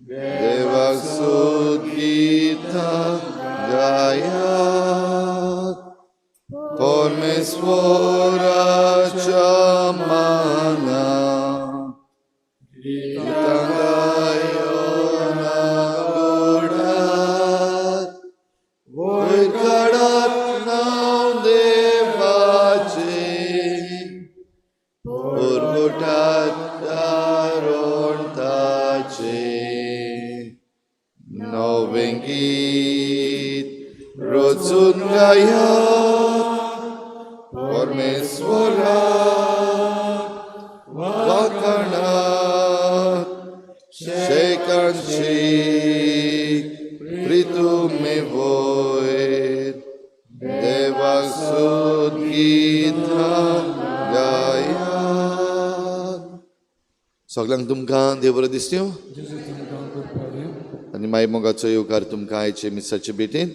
देवाक स्तुत गितां गायात, परमेश्वराच्या माना गितां गायोना गोडात, वयर काडात नांव देवाचे, पुरगुटात दारोण ताचे. नवें गीत रचून गायात, परमेश्वराक वखाणात, शेकांची प्रितुमे वयर, देवाक स्तुत गितां गायात. सगळ्यांक तुमकां देव बरो दिसत्यो आनी मागीर मोगाचो येवकार तुमकां आयचे मिसाचे भेटेन.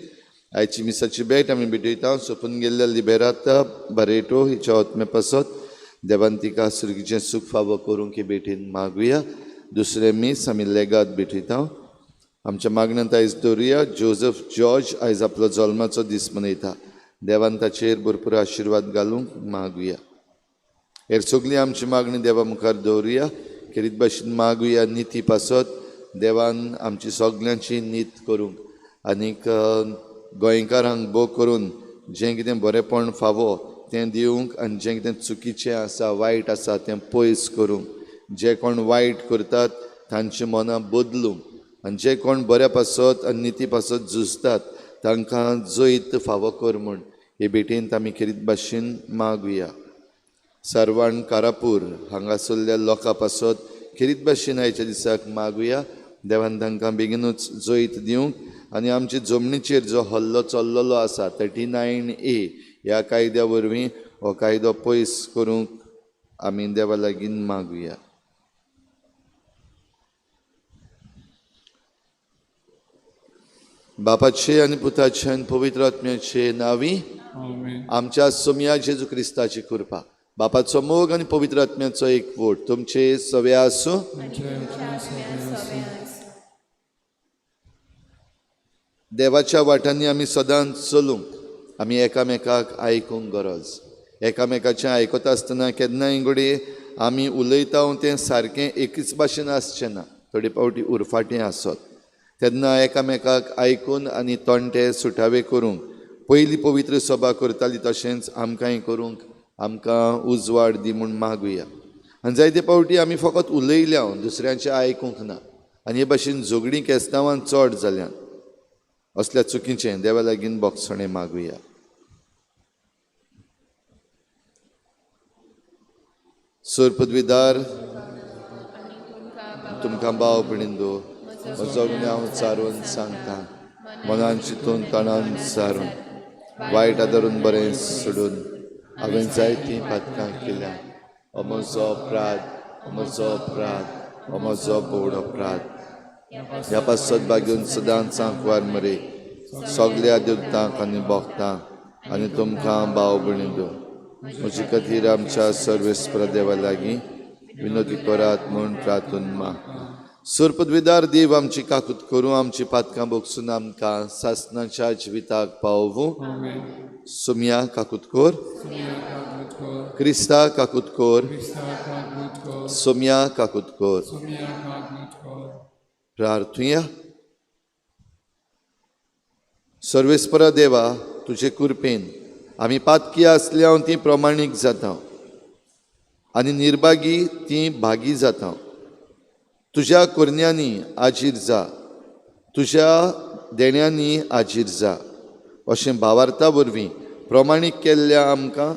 आयची मिसाची भेट आमी भेटयता सोपून गेल्ल्या लिबेराता बारेटो हिच्या आत्मे पासत देवान तिका सुर्गीचें सूख फावो करूंक हे भेटेन मागुया. दुसरें मीस आमी लेगात भेटयता. आमच्या मागण्यांत आयज दवरुया जोझफ जॉर्ज आयज आपलो जल्माचो दीस मनयता. देवान ताचेर भरपूर आशिर्वाद घालूंक मागुया. हेर सगळी आमची मागणी देवा मुखार दवरुया. खेरीत भाशेन मागुया निती पासत देवान आमची सगळ्यांची नीत करूंक आनीक गोंयकारांक भोव करून जें कितें बरेंपण फावो तें दिवंक आनी जें कितें चुकीचें आसा वायट आसा तें पयस करूंक. जे कोण वायट करतात तांची मनां बदलूंक आनी जे कोण बऱ्या पासत आनी निती पासत झुजतात तांकां जैत फावो कर म्हूण हे भेटेंत आमी खेरीत भाशेन मागुया. सर्वान कारापूर हांगासरल्या लोकां पासत खेरीत भाशेन आयच्या दिसाक मागुया. देवान तांकां बेगीनूच जैत दिवंक आनी आमचे जमनीचेर जो हल्लो चल्लोलो आसा 39A ह्या कायद्या वरवीं हो कायदो पयस करूंक आमी देवा लागीं मागुया. बापाचे आनी पुताचे आनी पवित्र आत्म्याचे नांवी आमच्या सोम्या जेजू क्रिस्ताची कृपा, बापाचो मोग आनी पवित्र आत्म्याचो एकवट तुमचे सवे आसूं. देवाच्या वाटांनी आमी सदांच चलूंक आमी एकामेकाक आयकूंक गरज. एकामेकाचें आयकता आसतना केन्नाय घडये आमी उलयता तें सारकें एकच भाशेन आसचें ना, थोडे फावटी उरफाटें आसत. तेन्ना एकामेकाक आयकून आनी तोंडे सुटावे करूंक पयली पवित्र सभा करताली तशेंच आमकांय करूंक आमकां उजवाड दी म्हूण मागुया. आनी जायते फावटी आमी फकत उलयल्या दुसऱ्यांचें आयकूंक ना आनी हे भाशेन झगडीं केस्तांवान चड जाल्यात. असल्या चुकीचें देवा लागीं बोगसणें मागुया. सोर पदवीदार तुमकां भाव भयणींदो, म्हजो हांव चारून सांगता, मनान चिंतून तणान सारून वायट आदारून बरें सोडून हांवें जायतीं पातकां केल्या. हो म्हजो अपराध, हो म्हजो अपराध, हो म्हजो बोड अपराध. ह्या पासत बागेवन सदांच सांकवार मरे सगल्या देवतांक आनी भोगतांक आनी तुमकां भाव भयणींदो, म्हजे खातीर आमच्या सर्वेस्पर देवा लागीं विनोदी करात म्हूण प्रार्थून मागता. सोर पदवीदार देव आमची काकूत करूं, आमची पातकां बोगसून आमकां सासणाच्या जिविताक पावूं. सोम्या काकूत कोर, क्रिस्ता काकूत कोर, सोम्या काकूत कोर. प्रार्थुया. सर्वेस्परा देवा, तुजे कृपेन आमी पातकी आसल्या ती प्रमाणीक जाता आनी निर्भागी ती भागी जाता. तुज्या कोरण्यांनी आजीर जा, तुज्या देण्यांनी आजीर जा अशें भावार्था वरवीं प्रमाणीक केल्ल्या आमकां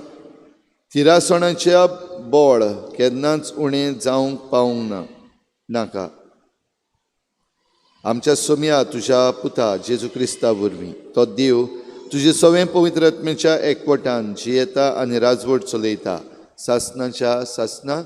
तिरासणाच्या बोळ केन्नाच उणें जावंक पावूंक नाका. आमच्या सोम्या तुज्या पुता जेजू क्रिस्ता वरवीं तो देव तुजे सवें पवित्र आत्म्याच्या एकवटान जियेता आनी राजवट चलयता सासणाच्या सासणाक.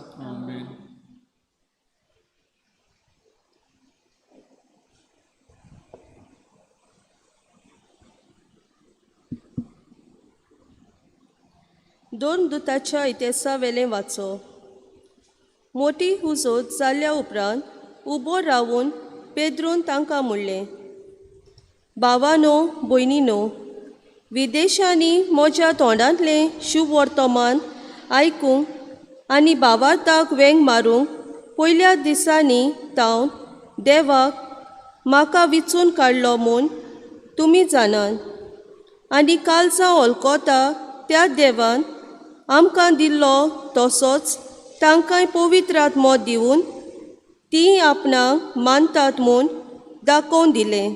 दोन दुताच्या इतिहासा वेलें वाचो. मोठी हुजत जाल्ल्या उपरांत उबो रावून पेद्रून तांकां म्हणलें, भावांनो भयणींनो, विदेशांनी म्हज्या तोंडांतलें शुभ वर्तमान आयकूंक आनी भावार्थाक वेंग मारूंक पयल्या दिसांनी तावन देवाक म्हाका विचून काडलो म्हूण तुमी जाणात. आनी कालचा वळखता त्या देवान आमकां दिल्लो तसोच तांकांय पवित्र आत्मो दिवन तीं आपणाक मानतात म्हूण दाखोवन दिलें.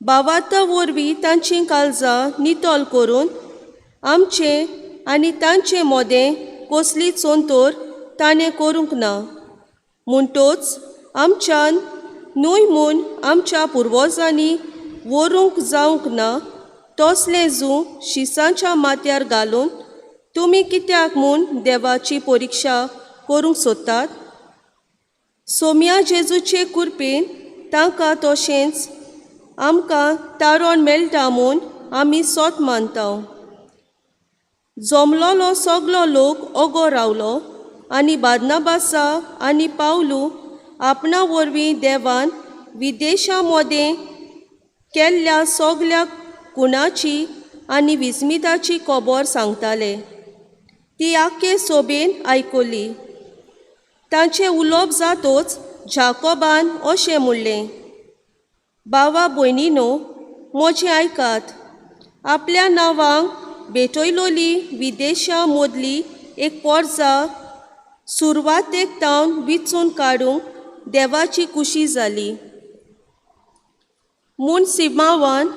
भावार्था वरवीं तांचीं काळजां नितोल करून आमचें आनी तांचें मोदें कसली चोंतोर ताणें करूंक ना. म्हणटोच आमच्यान न्हय म्हूण आमच्या पुर्वजांनी व्हरूंक जावंक ना तसलें जूं शिसांच्या माथ्यार घालून तुमी कित्याक म्हूण देवाची परिक्षा करूंक सोदतात. सोम्या जेजूचे कृपेन तांकां तशेंच आमकां तारण मेळटा म्हूण आमी सोत मानता. जमलोलो सगलो लोक ओगो रावलो आनी बार्नाबासा आनी पावलू आपणा वरवीं देवान विदेशा मोदें केल्ल्या सगल्या गुणाची आनी विस्मिताची खबर सांगताले. ती आख्खे सोबेन आयकली. तांचें उलोवप जातोच जाकोबान अशें म्हणलें, भावा भयणींनो, म्हजें आयकात. आपल्या नांवांक भेटयलोली विदेशा मदली एक पोरजा सुरवातेक तावन विचून काडूंक देवाची खुशी जाली म्हूण सिमावान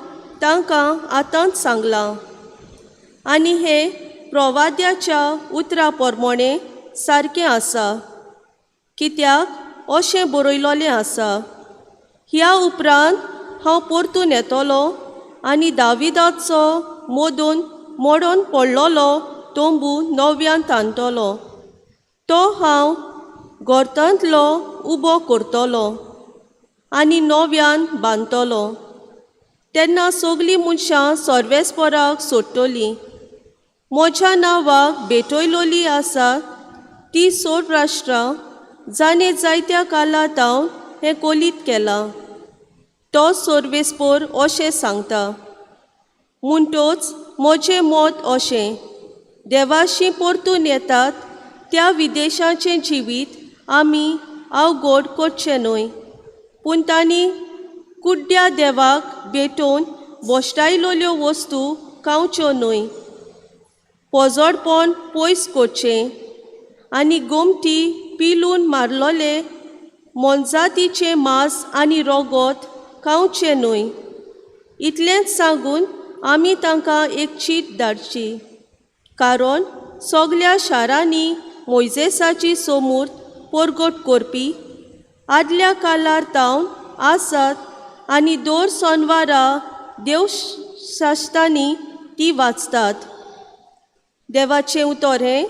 तांकां आतांच सांगलां. आनी हें प्रवाद्याच्या उतरा प्रमाणें सारकें आसा, कित्याक अशें बरयलोलें आसा, ह्या उपरांत हांव परतून येतलो आनी दाविदाचो मोडोन पडलोलो तोंबू नव्यान तांतलो. तो हांव घोर्तांतलो उबो करतलो आनी नव्यान बांदतलो. तेन्ना सगलीं मनशां सर्वेस्पराक सोडटलीं. म्हज्या नांवाक भेटयलोली आसात ती 6 राष्ट्रां जाणें जायत्या काळांतावन हें कोलीत केलां. तो सर्वेस्पर अशें सांगता. म्हणटोच म्हजें मत अशें, देवाशी परतून येतात त्या विदेशाचें जिवीत आमी अवघड करचें न्हय, पूण तांणी कुड्ड्या देवाक भेटोवन भोश्टायलोल्यो वस्तू खावच्यो न्हय, पोजोडपण पयस करचें आनी गोमटी पिलून मारलोले मोनजातीचें मांस आनी रोगोत खावचें न्हय. इतलेंच सांगून आमी तांकां एक चीट धाडची. कारण सगल्या शारांनी मोइजेसाची समूर्त परगट करपी आदल्या काळार तावन आसात आनी दर सोनवारा देवशास्त्रांनी ती वाचतात. देवाचें उतर हें.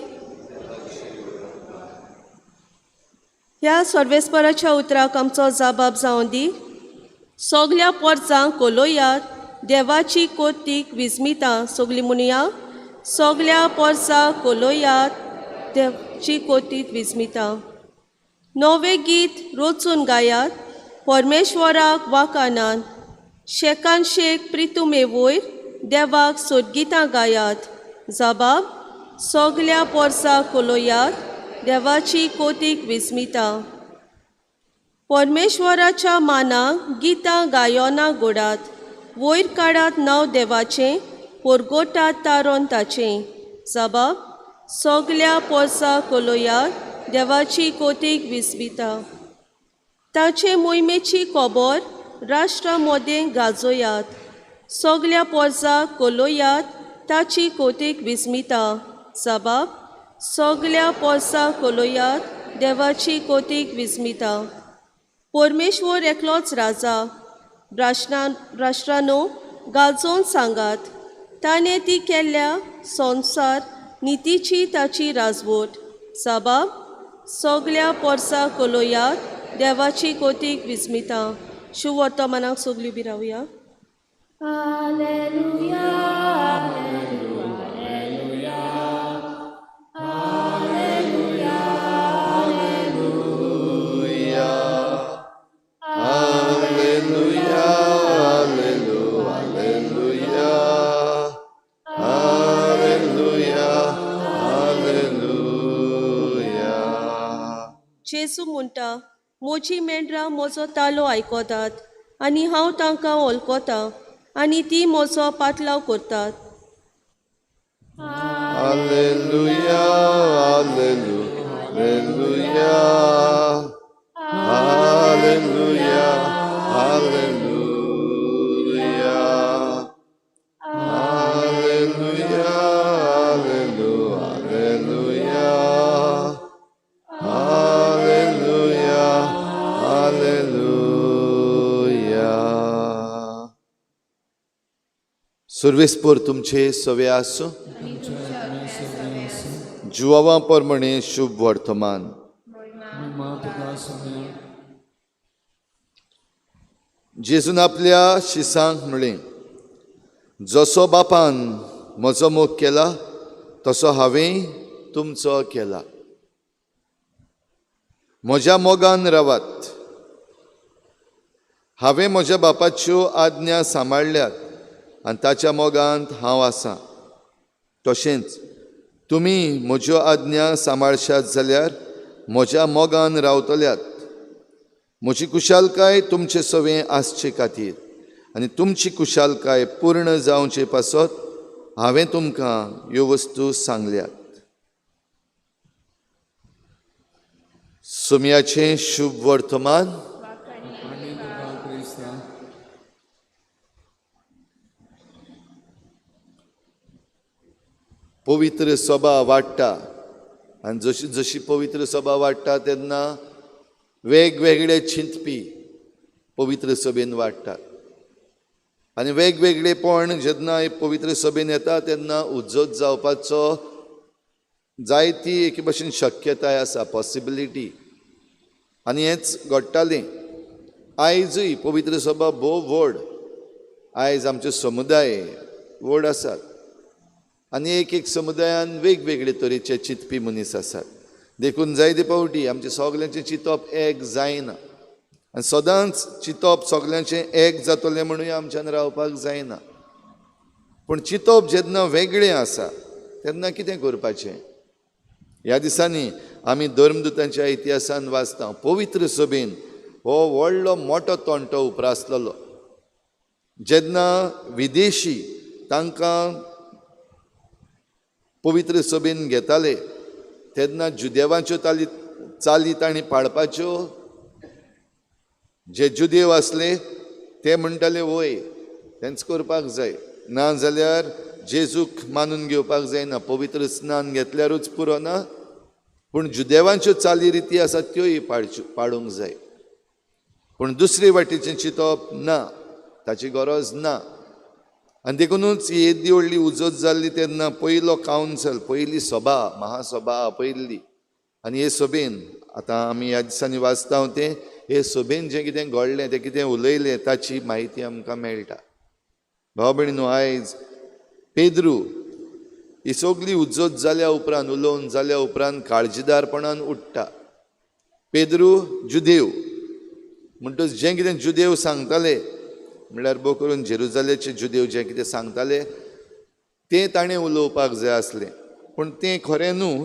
ह्या सर्वेस्पराच्या उतराक आमचो जबाब जावन दी. सगल्या पोरजांक कोलोयात देवाची कोतीक विस्मिता. सगलीं म्हणुया, सगल्या पोरजांक कोलोयात देवाची कोतीक विस्मिता. नवें गीत रचून गायात परमेश्वराक वाखाणान. शेकान शेक प्रितुमे वयर देवाक सोदगितां गायात. जबाब, सगल्या पोरसाक कोलोयात देवाची कोतीक विस्मिता. परमेश्वराच्या मानाक गितां गायोना घोडात. वयर काडात नांव देवाचें, परगोटात तारण ताचें. जबाब, सगल्या पोरसाक कोलोयात देवाची कोतीक विस्मिता. ताचे मोहिमेची खबर राष्ट्रां मोदें गाजोयात. सगल्या पोरसाक कोलोयात ताची कोतीक विस्मिता. जबाब, सगल्या पोरसाक कोलोयात देवाची कोतीक विस्मिता. परमेश्वर एकलोच राजा. राष्ट्रांनो गाजोवन सांगात, ताणें ती केल्ल्या संवसार नितीची ताची राजवट. जबाब, सगल्या पोरसाक कोलोयात देवाची कोतीक विस्मिता. शुभ वर्तमानाक सगलीं बी रावया. Hallelujah, hallelujah, hallelujah, hallelujah. म्हजीं मेंढरां म्हजो तालो आयकतात आनी हांव तांकां वळखतां आनी ती म्हजो पाटलाव करतात. Alleluia, Alleluia, Alleluia, Alleluia, Alleluia, Alleluia, Alleluia, Alleluia. सर्वेस्पर तुमचे सवे आसूं. जुवावां परमणे शुभ वर्तमान. जेजून आपल्या शिसांक म्हणलें, जसो बापान म्हजो मोग केला तसो हांवें तुमचो केला. म्हज्या मोगान रावात. हांवें म्हज्या बापाच्यो आज्ञा सांबाळल्यात आनी ताच्या मोगांत हांव आसां. तशेंच तुमी म्हज्यो आज्ञा सांबाळशात जाल्यार म्हज्या मोगान रावतल्यात. म्हजी कुशालकाय तुमचे सवें आसचे खातीर आनी तुमची कुशालकाय पूर्ण जावचे पासत हांवें तुमकां ह्यो वस्तू सांगल्यात. सुमयाचें शुभ वर्तमान. पवित्र सभा वाडटा आनी जशी जशी पवित्र सभा वाडटा तेन्ना वेगवेगळे चिंतपी पवित्र सभेन वाडटात आनी वेगवेगळेपण जेन्ना पवित्र सभेन येता तेन्ना उजत जावपाचो जायती एके भाशेन शक्यताय आसा, पॉसिबिलिटी. आनी हेंच घडटालें. आयजूय पवित्र सभा भोव व्हड. आयज आमचे समुदाय व्हड आसात आनी एक एक समुदायान वेगवेगळे तरेचे चिंतपी मनीस आसात. देखून जायते फावटी आमचे सगल्यांचें चिंतप एक जायना आनी सदांच चिंतप सगल्यांचें एक जातलें म्हणून आमच्यान रावपाक जायना. पूण चिंतप जेन्ना वेगळें आसा तेन्ना कितें करपाचें? ह्या दिसांनी आमी धर्मदुतांच्या इतिहासान वाचता पवित्र सभेन हो व्हडलो मोठो तोंटो उप्रासलेलो. जेन्ना विदेशी तांकां पवित्र सभेन घेताले तेन्ना जुदेवाच्यो चाली तांणी पाळपाच्यो. जे जुदेव आसले ते म्हणटाले वय तेंच करपाक जाय, ना जाल्यार जेजूक मानून घेवपाक जायना. पवित्र स्नान घेतल्यारूच पुरो ना, पूण जुदेवांच्यो चाली रिती आसात त्योय पाळूंक जाय. पूण दुसरे वाटेचें चिंतप ना, ताची गरज ना. आनी देखूनच ही येदी व्हडली उजत जाल्ली तेन्ना पयलो कावन्सल, पयली सभा, महासभा आपयल्ली. आनी हे सभेन आतां आमी ह्या दिसांनी वाचता तें हे सभेन जें कितें घडलें, तें कितें उलयलें ताची म्हायती आमकां मेळटा. भाव भयणीनो, आयज पेद्रू ही सगळी उजत जाल्या उपरांत, उलोवन जाल्या उपरांत काळजीदारपणान उठटा. पेद्रू जुदेव म्हणटच जें कितें जुदेव सांगताले, म्हळ्यार बो करून जेरुजालेचे जुदेव जें कितें सांगताले तें ताणें उलोवपाक जाय आसलें. पूण तें खरें न्हू,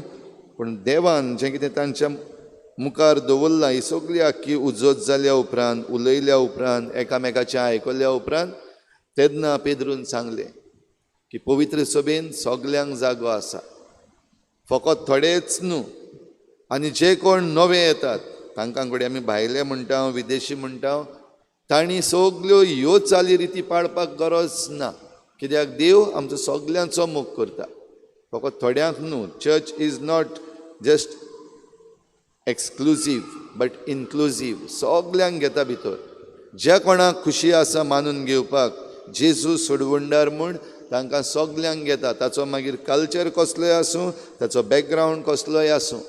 पूण देवान जें कितें तांच्या मुखार दवरलां, ही सगळी आख्खी उजत जाल्या उपरांत, उलयल्या उपरांत, एकामेकाचें आयकल्या उपरांत तेन्ना पेद्रून सांगलें की पवित्र सभेन सगल्यांक जागो आसा, फकत थोडेच न्हू. आनी जे कोण नवे येतात तांकां घडये आमी भायले म्हणटा, विदेशी म्हणटा, तांणी सगल्यो ह्यो चाली रिती पाळपाक गरज ना. कित्याक देव आमचो सगल्यांचो मोग करता, फकत थोड्यांक न्हू. Church is not just exclusive but inclusive. सगल्यांक घेता भितर. ज्या कोणाक खुशी आसा मानून घेवपाक जेजू सोडवंडार म्हूण तांकां सगल्यांक घेता. ताचो मागीर कल्चर कसलोय आसूं, ताचो बॅकग्रावंड कसलोय आसूं.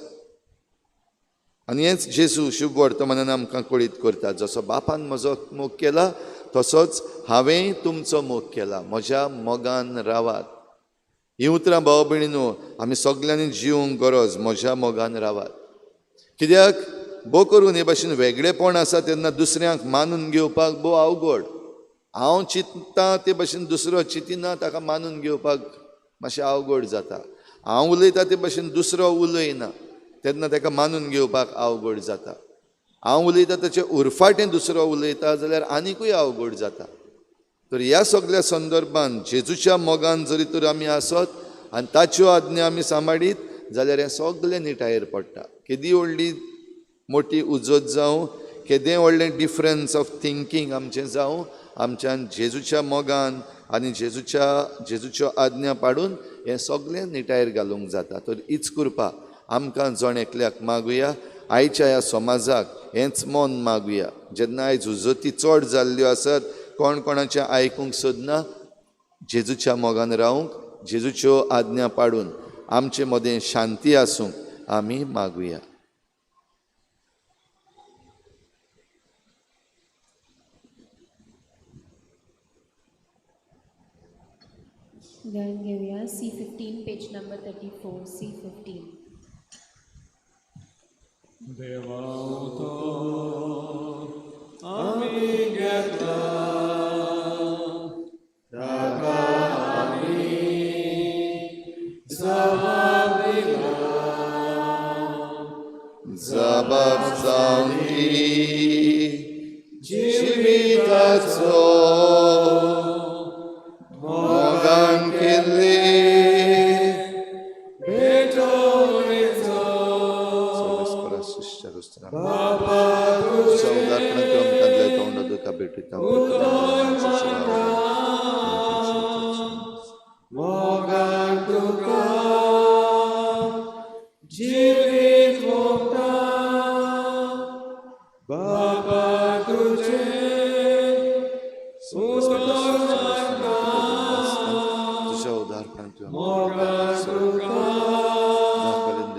आनी हेंच जेजू शुभ वर्तमानान आमकां कळीत करता. जसो बापान म्हजो मोग केला तसोच हांवें तुमचो मोग केला. म्हज्या मोगान रावात. ही उतरां भाव भयणीनो आमी सगल्यांनी जिवंक गरज. म्हज्या मोगान रावात. कित्याक भोव करून हे भाशेन वेगळेपण आसा तेन्ना दुसऱ्यांक मानून घेवपाक भोव अवघड. हांव चिंत्तां ते भाशेन दुसरो चिंतिना ताका मानून घेवपाक मातशें अवघड जाता. हांव उलयतां ते भाशेन दुसरो उलयना तेन्ना ताका मानून घेवपाक अवघड जाता. हांव उलयतां ताचे उरफाटें दुसरो उलयता जाल्यार आनिकूय अवघड जाता. तर ह्या सगळ्या संदर्भान जेजूच्या मोगान जरी तर आमी आसत आनी ताच्यो आज्ञा आमी सांबाळीत जाल्यार हें सगळें निटायेर पडटा. केदी व्हडली मोठी उजत जावं, केदें व्हडलें डिफरन्स ऑफ थिंकींग आमचें जावं, आमच्यान जेजूच्या मोगान आनी जेजूच्यो आज्ञा पाडून हें सगळें निटायेर घालूंक जाता. तर हीच कृपा आमकां जण एकल्याक मागुया. आयच्या ह्या समाजाक हेंच मन मागुया. जेन्ना आयज उजती चड जाल्ल्यो आसात, कोण कोणाचें आयकूंक सोदना, जेजूच्या मोगान रावंक, जेजूच्यो आज्ञा पाडून आमचे मदें शांती आसूंक आमी मागुया. गायन घेऊया C15 पेज नंबर 34 C15. देवा आमी घेतला ताका आमी जबाब दिला. जबाब जावंकी जिविताचो मोगान केल्ले जीवित भोगता बाबा तुझे तुझ्या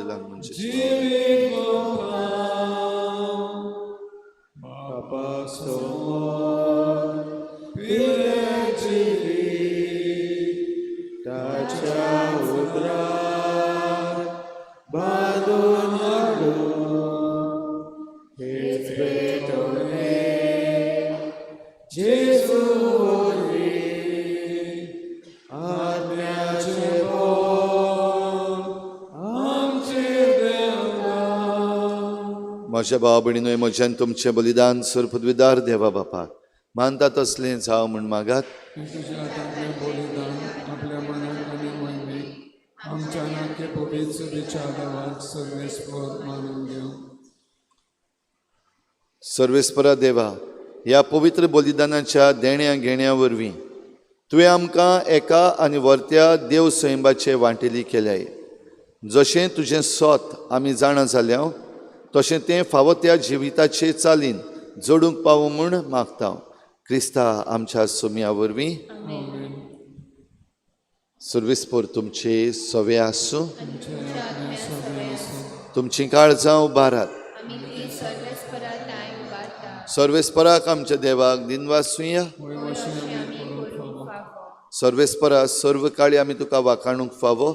उदाहरणान जीवित भोगता बाबा समोर पिले जीवित ताच्या उदरात बांधून हाडून हेच भेटवले जेजू वरवीं आज्ञाचे बोल आमचेर देवता. म्हज्या भाव भयणींनो, म्हज्यान तुमचें बलिदान सर पदवीदार देवा बापाक मानता तसलें जावं म्हूण मागात. तुझ्या हातांतलें बलिदान आपल्या मनाक आनी मोहिमेक आमच्या नाके पवित्र विचार देवाक सर्वेस्पर मानून घेवं. सर्वेस्परा देवा, ह्या पवित्र बलिदानाच्या देण्या घेण्या वरवीं तुवें आमकां एका आनी वर्त्या देव सैमाचे वांटेली केल्याय. जशें तुजें सोत आमी जाणा जाल्या तशें तें फावो त्या जिविताचे चालीन जोडूंक पावूं म्हूण मागता. क्रिस्ता आमच्या सोम्या वरवीं सर्वेस्पर तुमचे सवे आसूं. तुमची काळजां उबारात. सर्वेस्पराक आमच्या देवाक दिनवासूया. सर्वेस्परा सर्व काळी आमी तुका वाखाणूंक फावो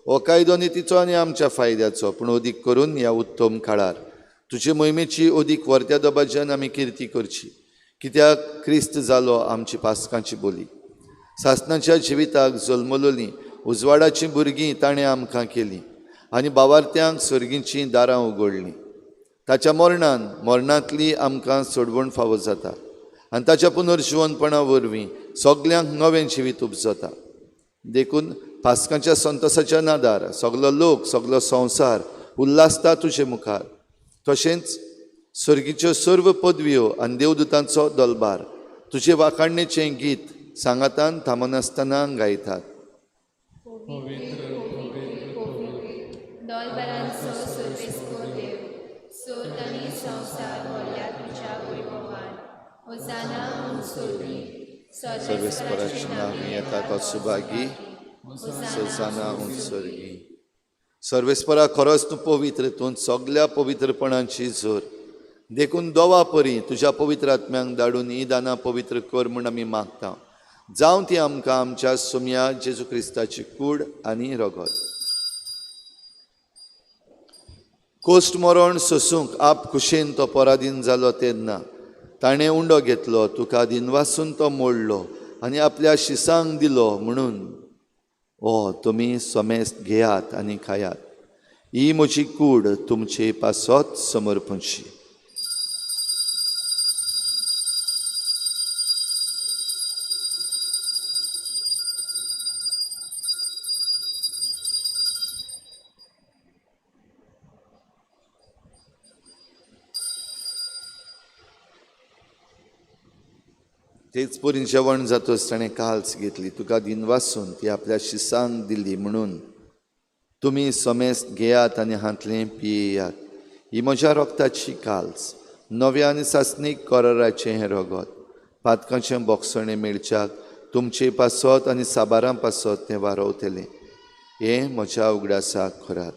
हो कायदो नितीचो आनी आमच्या फायद्याचो, पूण अदीक करून ह्या उत्तम काळार तुजे मोहिमेची अदीक वर्त्या दबाज्यान आमी किर्ती करची. कित्याक क्रिस्त जालो आमची पासकांची बोली. सासणाच्या जिविताक जल्मलोलीं उजवाडाचीं भुरगीं ताणें आमकां केलीं आनी भावार्थ्यांक सर्गीचीं दारां उगडलीं. ताच्या मरणांतली आमकां सोडवण फावो जाता आनी ताच्या पुनर्जिवनपणा वरवीं सगल्यांक नवें जिवीत उपजता. देखून पासकांच्या संतोसाच्या नादार सगलो लोक, सगलो संवसार उल्हासता तुजे मुखार. तशेंच सर्गीच्यो सर्व पदव्यो आनी देवदूतांचो दलबार तुजे वाखाणणेचें गीत सांगातान थांबनासतना गायतात. दोलबरांचो सर्वेस्पर देव, सोत आनी संवसार व्हडल्या तुज्या वैभवान. होसाना म्हूण सोदी सर्वेस्पराचें नांव येता तो सुभागी. होसाना म्हूण सर्गी. सर्वेस्परा खरोच तूं पवित्र, तूं सगल्या पवित्रपणांची झर. देखून दोवा परी तुज्या पवित्र आत्म्यांक धाडून ही दानां पवित्र कर म्हूण आमी मागता. जावं ती आमकां आमच्या सोम्या जेजू क्रिस्ताची कूड आनी रगत. कोस्ट मरण सोसूंक आप खुशेन तो पराधीन जालो तेन्ना ताणें उंडो घेतलो, तुका दिनवासून तो मोडलो आनी आपल्या शिसांक दिलो म्हणून ओ तुमी सोमेस्त घेयात आनी खायात. ही म्हजी कूड तुमचे पासत समर्पणची. तेच परी जेवण जातोच ताणें काल्स घेतली, तुका दिनवासून ती आपल्या शिसांक दिली म्हणून तुमी सोमेस्त घेयात आनी हातलें पियेयात. ही म्हज्या रोगताची काल्स, नव्या आनी सासणीक कोराराचें हें रगत. पातकाचें बोगसणें मेळच्याक तुमचे पासत आनी साबारां पासत तें वारवतलें. हें म्हज्या उगडासाक करात.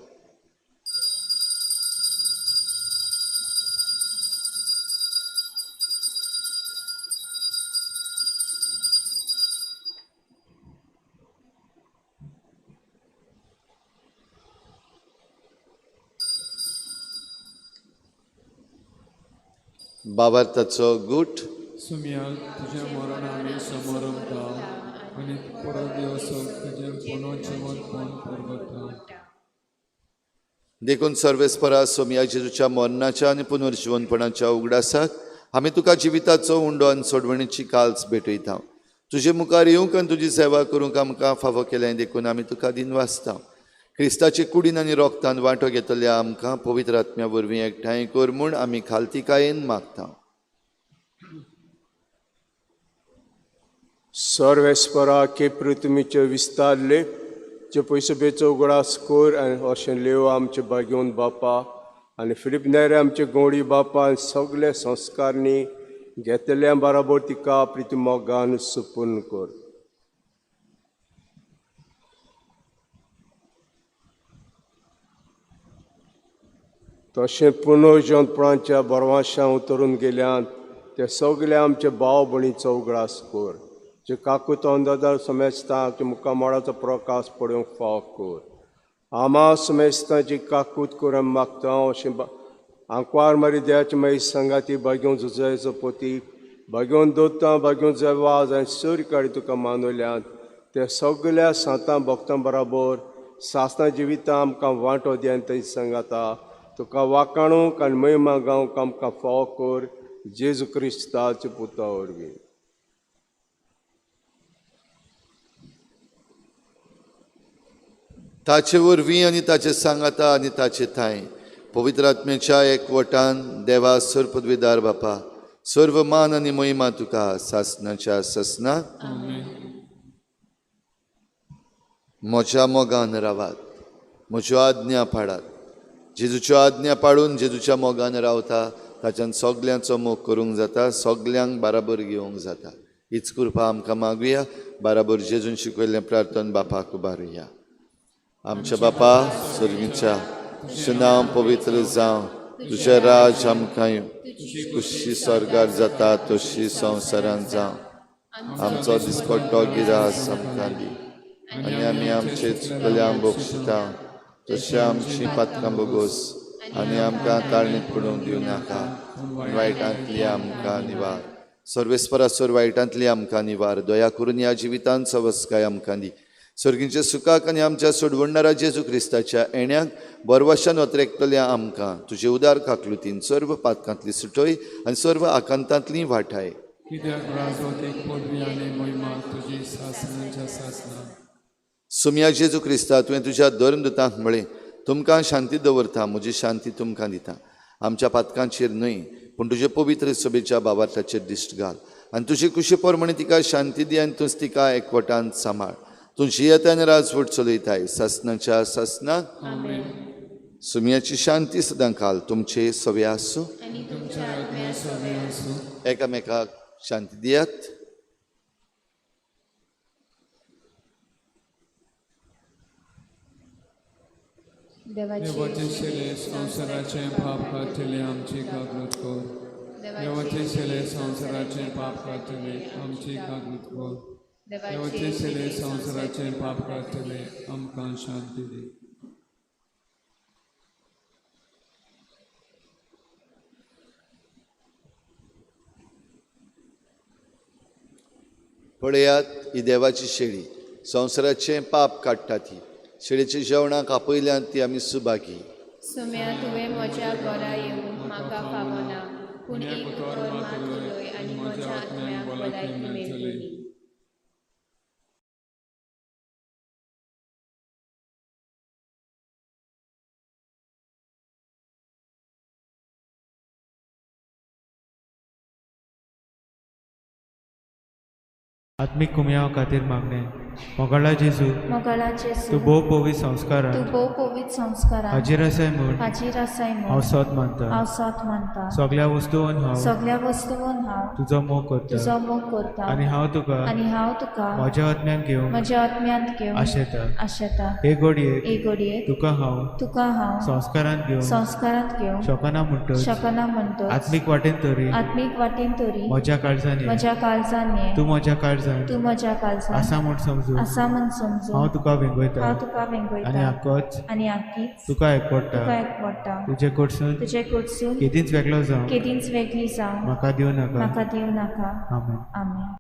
बाबार्थाचो गूट. सुम्याक तुज्या मरण आमी समोर उरता आनी परत येवसोक तुजें पुनर्जीवन कोण परगता. देखून सर्वेस्परा सोमया जेजूच्या मरणाच्या आनी पुनर्जीवनपणाच्या उगडासाक आमी तुका जिविताचो उंडो आनी सोडवणेची काल्स भेटयता. तुजे मुखार येवंक आनी तुजी सेवा करूंक आमकां फावो केलें देखून आमी तुका दिनवासता. क्रिस्ताचे कुडीन आनी रोगतान वांटो घेतल्या आमकां पवित्र आत्म्या वरवीं एकठांय कर म्हूण आमी खालतीकायेन मागता. सर्वेस्परा के पृथ्वीचे विस्तारले जे पयसुबेचो उगडास कोर आनी हर्षें लेव आमचे बागेवन बापा आनी फिलिप नेरे आमचे गोंडी बापा आनी सगळे संस्कारनी घेतल्या बराबर तिका प्रिती मोगान सुपूर्ण कर. तशें पुनर्जीवनपणाच्या बरवाशां उतरून गेल्यान ते सगळे आमचे भाव भणीचो उगडास कर. जे काकूत अंधदार समेस्तांक मुखामळाचो प्रकाश पडूंक फाव कर. आमा समेस्तांची काकूत करून मागता अशें आंकवार मारी देवाची मागीर संगाती बागेवन झुजायचो पोती बागेवन दोत्तां बागेवन जेवाज आनी सूर्य काडी तुका मानवल्यान ते सगळ्या सांतां भक्तां बराबर सासणां जिवितां आमकां वांटो दियान थंय सांगाता तुका वाकाणूक आनी महिमा गावंक आमकां फाव कर. जेजू क्रिस्ताचे पुता वरवीं. ताचे वरवीं आनी ताचे सांगाता आनी ताचे थाय पवित्र आत्म्याच्या एकवटान देवा सर पदवीदार बापा सर्व मान आनी महिमा तुका सासणाच्या ससना म्हज्या मोगान रावात. म्हज्यो आज्ञा पाडात. जेजूच्यो आज्ञा पाडून जेजूच्या मोगान रावता ताच्यान सगल्यांचो मोग करूंक जाता, सगल्यांक बराबर घेवंक जाता. हीच कृपा आमकां मागुया. बराबर जेजून शिकयल्लें प्रार्थन बापाक उबारुया. आमच्या बापा स्वर्गीच्या तुजें नांव पवित्र जावं. तुजें राज आमकां येवं. खुशी स्वर्गार जाता तशी संवसारांत जावं. आमचो दिसपट्टो गिरास आमकां दी आनी आमी आमचे चुकल्यांक बक्षिता तशें आमची पातकां बोगोस आनी आमकां ताळणीत पडूंक दिवं नाका. वायटांतली आमकां निवार. सर्वेस्परा सर वायटांतली आमकां निवार. दया करून ह्या जिवितांत सवस्काय आमकां दी. सर्गींच्या सुखाक आनी आमच्या सोडवणारा जेजू क्रिस्ताच्या येण्याक बरवाशान वतरेकतल्या आमकां तुजे उदार काकलुतीन सर्व पातकांतली सुटय आनी सर्व आकांतांतली वाटाय. कित्याक राजवटीक पदवी आनी महिमा तुजी सासणाच्या सासना. सुम्या जेजू क्रिस्ता तुवें तुज्या धर्मदुतांक म्हळें तुमकां शांती दवरता, म्हजी शांती तुमकां दिता. आमच्या पातकांचेर न्हय पूण तुजे पवित्र सभेच्या बाबार्थाचेर दिश्ट घाल आनी तुजी कुशी पोरमणी तिका शांती दी आनी तुज तिका एकवटान सांबाळ. तूं जियेतान राजवट चलयताय सासणाच्या सासना. सुम्याची शांती सदां काल तुमचे सवे आसूं. एकामेकाक शांती दियात. देवाचे शेले संवसाराचे पाप कातले आमची कागृत कर. देवाचे शेले संवसाराचे पाप कातले आमची कागृत कर. देवाचे शेले संवसाराचे पाप कातले आमकां शांती दी. पळयात ही देवाची शेळी संवसाराचें पाप काडटा. ती शेळीच्या जेवणाक आपयल्यान ती आमी सुभागी. सुम्या तुवें म्हज्या घरा येवंक म्हाका फावना पूण एक उतर मात उलय आनी म्हज्या आत्म्याक भलायकी मेळटली. आत्मिक कुमयाव खातीर मागणे मोगाळा जेजू मोगाळा तूं जेजू भोव पवित संस्कारां तूं भोव पवित संस्कारां हाजीर आसाय म्हूण हाजीर आसाय हांव म्हूण सोत मानता हांव सोत मानता सगळ्या वस्तूंवन हांव सगळ्या वस्तूंवन हांव तुजो मोग करता तुजो मोग करता आनी हांव तुका आनी हांव तुका म्हज्या आत्म्यान घेवंक म्हज्या आत्म्यांत घेवन आशेता आशेता हे घडयेक एक घडयेक तुका हांव तुका हांव संस्कारांत घेवन संस्कारांत घेवन शोकना म्हणटच शकना म्हणटच आत्मीक वाटेन तरी आत्मीक वाटेन तरी म्हज्या काळजान ये. म्हज्या काळजान ये तूं म्हज्या काळजान तूं म्हज्या काळजान आसा म्हूण समजून आसा म्हूण समजून हांव तुका वेंगयता हांव तुका आनी वेंगयता आक्कोच आनी आख्खीच तुका एकपडटा तुका एकवडटा तुजे कडसून तुजे कडसून केदींच वेगळो जावं केदींच वेगळी जावं म्हाका दिवं नाका म्हाका दिवं नाका आमेन आमेन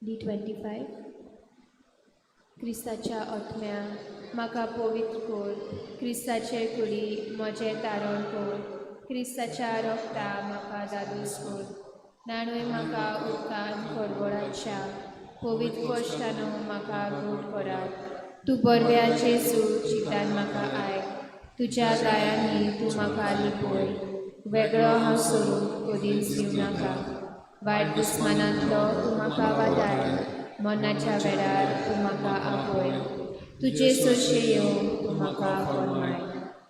D25 क्रिस्ताच्या आत्म्या म्हाका पवित्र कर क्रिस्ताचे कुडी म्हजें तारण कर क्रिस्ताच्या रोगता म्हाका दादोस कर नाणूय म्हाका उदकान कडवडाच्या पवित्र कोश्टानो म्हाका गोड करात तूं बरव्या जेजू चितान म्हाका आयक तुज्या गायांनी तूं म्हाका लिपय वेगळो हांव सोडून कधीच दिवं नाका वायट दुस्मानांतलो तूं म्हाका वाटाय मरणाच्या वेळार तूं म्हाका आपय तुजे सोशे येवंक तूं म्हाका फळमाय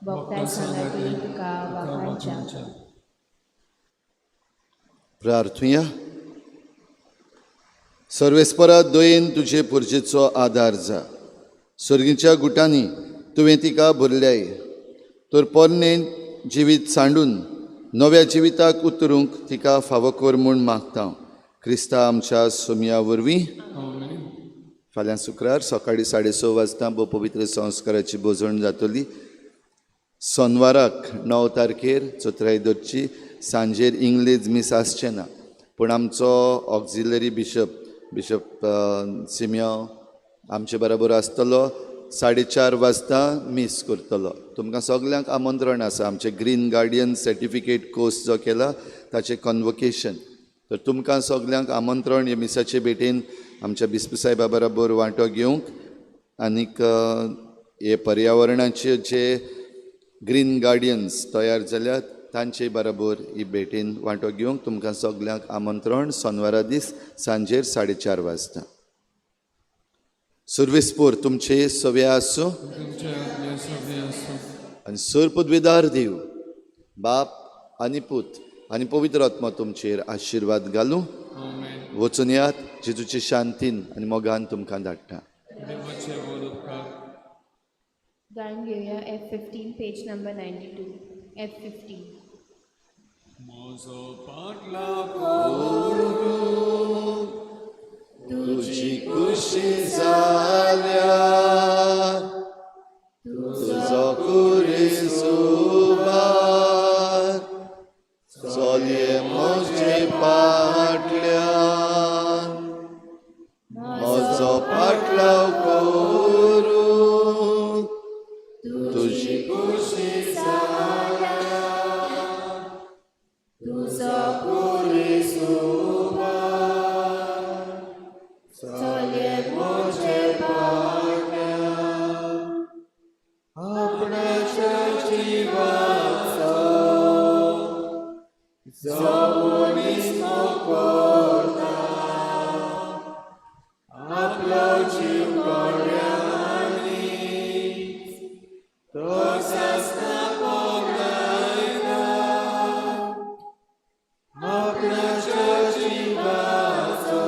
भोगताय सांगाती तुका वाखायच्या प्रार्थुया सर्वेस्परा दयेन तुजे पुर्जेचो आदार जा सर्गीच्या गुटांनी तुवें तिका भरल्याय तर पोरणें जिवीत सांडून नव्या जिविताक उतरूंक तिका फावो कर म्हूण मागता क्रिस्ता आमच्या सोमया वरवीं फाल्यां शुक्रार सकाळीं 6:30 वाजता भोव पवित्र संस्काराची बोजवण जातली सोनवाराक 9 तारखेर चोत्रायदोरची सांजेर इंग्लेज मीस आसचें ना पूण आमचो ऑक्झिलरी बिशप सिमियो आमचे बरोबर आसतलो 4:30 वाजता मीस करतलो तुमकां सगल्यांक आमंत्रण आसा आमचे ग्रीन गार्डियन सर्टिफिकेट कोर्स जो केला ताचें कन्वोकेशन तर तुमकां सगल्यांक आमंत्रण हे मिसाचे भेटेन आमच्या बिस्प साहेबा बरोबर वांटो घेवंक आनीक हे पर्यावरणाचे जे ग्रीन गार्डियन्स तयार जाल्यात तांचे बरोबर ही भेटेन वांटो घेवंक तुमकां सगल्यांक आमंत्रण सोनवारा दीस सांजेर 4:30 वाजता सर्वेस्पोर तुमचे सवे आसूं आनी सर पदवेदार देव बाप आनी पूत आनी पवित्र आत्मा तुमचेर आशिर्वाद घालूं वचून यात जेजूचे शांतीन आनी मोगान तुमकां धाडटा गाणं घेऊया F15 page number 92 F15. Mojo पाटला तुझी खुशी जाल्या तुझो कुरीस उबार चलये म्हजे फाटल्यान म्हजो फाटलाव करूं तुझी खुशी जाल्या तुझो कुरीस उबार चलये म्हजे फाटल्यान आपणाच्या जिवाचो जमनीस करता आपलो जीव कोण्यानी तोच आसता पगडायना आपणाच्या जिवाचो